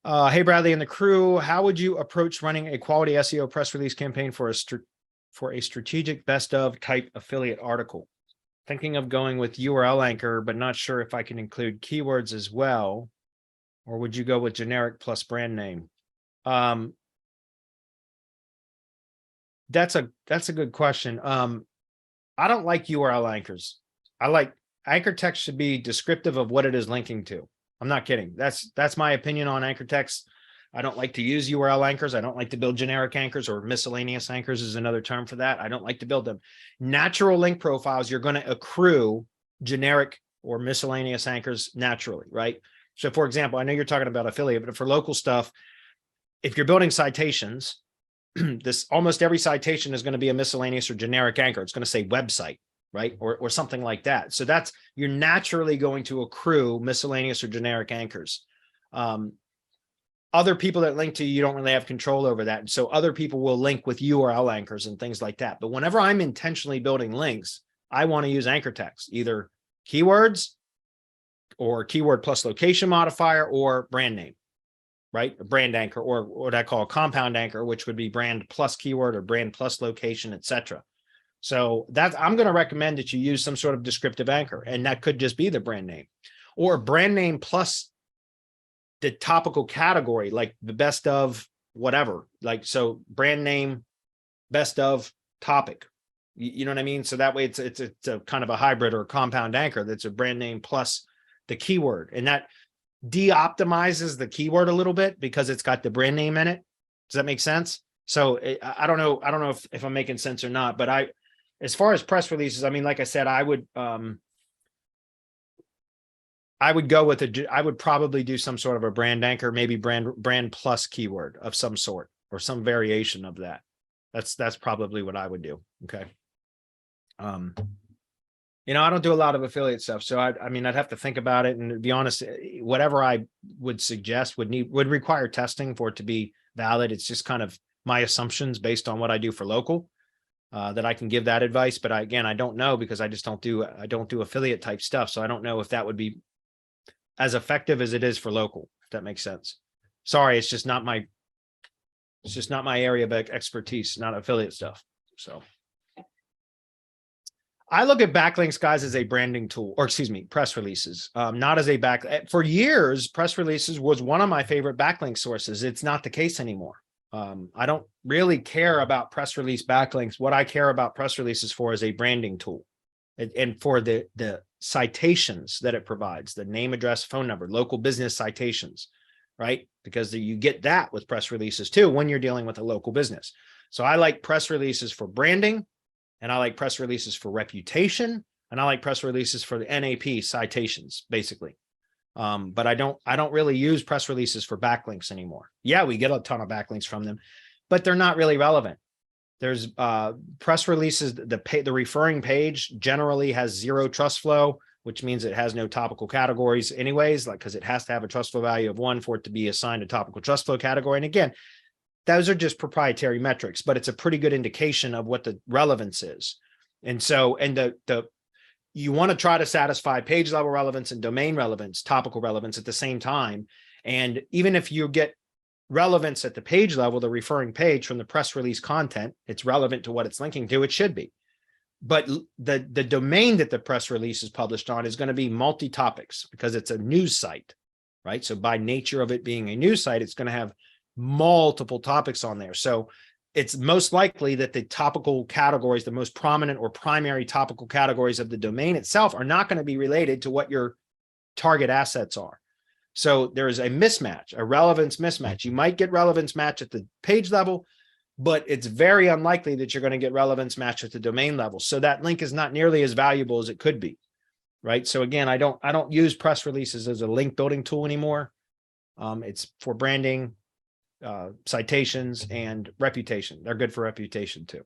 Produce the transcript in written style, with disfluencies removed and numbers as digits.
Hey, Bradley and the crew, how would you approach running a quality SEO press release campaign for a strategic best of type affiliate article? Thinking of going with URL anchor, but not sure if I can include keywords as well, or would you go with generic plus brand name? That's a good question. I don't like URL anchors. I like anchor text should be descriptive of what it is linking to. I'm not kidding. That's my opinion on anchor text. I don't like to use URL anchors. I don't like to build generic anchors, or miscellaneous anchors is another term for that. I don't like to build them. Natural link profiles, you're going to accrue generic or miscellaneous anchors naturally, right? So for example, I know you're talking about affiliate, but for local stuff, if you're building citations, almost every citation is going to be a miscellaneous or generic anchor. It's going to say website, right? Or something like that. So you're naturally going to accrue miscellaneous or generic anchors. Other people that link to you don't really have control over that. And so other people will link with URL anchors and things like that. But whenever I'm intentionally building links, I want to use anchor text, either keywords or keyword plus location modifier or brand name, right? A brand anchor, or what I call a compound anchor, which would be brand plus keyword or brand plus location, etc. So I'm going to recommend that you use some sort of descriptive anchor, and that could just be the brand name, or brand name plus the topical category, like the best of whatever, like, so brand name, best of topic, you know what I mean? So that way it's a kind of a hybrid or a compound anchor that's a brand name plus the keyword, and that de-optimizes the keyword a little bit because it's got the brand name in it. Does that make sense? So I don't know if I'm making sense or not, but as far as press releases, I mean, like I said, I would go with I would probably do some sort of a brand anchor, maybe brand plus keyword of some sort, or some variation of that. That's probably what I would do. Okay. I don't do a lot of affiliate stuff, so I mean, I'd have to think about it, and to be honest, whatever I would suggest would require testing for it to be valid. It's just kind of my assumptions based on what I do for local, that I can give that advice. But again, I don't know, because I don't do affiliate type stuff. So I don't know if that would be as effective as it is for local, if that makes sense. Sorry, it's just not my area of expertise, not affiliate stuff. So I look at backlinks, guys, as a branding tool, or excuse me, press releases, not as a for years, press releases was one of my favorite backlink sources. It's not the case anymore. I don't really care about press release backlinks. What I care about press releases for is a branding tool, and for the citations that it provides, the name, address, phone number, local business citations, right? Because you get that with press releases too when you're dealing with a local business. So I like press releases for branding, and I like press releases for reputation, and I like press releases for the NAP citations, basically. But I don't really use press releases for backlinks anymore. Yeah, we get a ton of backlinks from them, but they're not really relevant. There's press releases, the referring page generally has zero trust flow, which means it has no topical categories anyways, like, because it has to have a trust flow value of 1 for it to be assigned a topical trust flow category. And again, those are just proprietary metrics, but it's a pretty good indication of what the relevance is. And so, you want to try to satisfy page level relevance and domain relevance, topical relevance at the same time. And even if you get relevance at the page level, the referring page from the press release content, it's relevant to what it's linking to, it should be. But the domain that the press release is published on is going to be multi-topics, because it's a news site, right? So by nature of it being a news site, it's going to have multiple topics on there. So it's most likely that the topical categories, the most prominent or primary topical categories of the domain itself, are not going to be related to what your target assets are. So there's a mismatch, a relevance mismatch. You might get relevance match at the page level, but it's very unlikely that you're going to get relevance match at the domain level. So that link is not nearly as valuable as it could be, right? So again, I don't use press releases as a link building tool anymore. It's for branding, citations, and reputation. They're good for reputation too.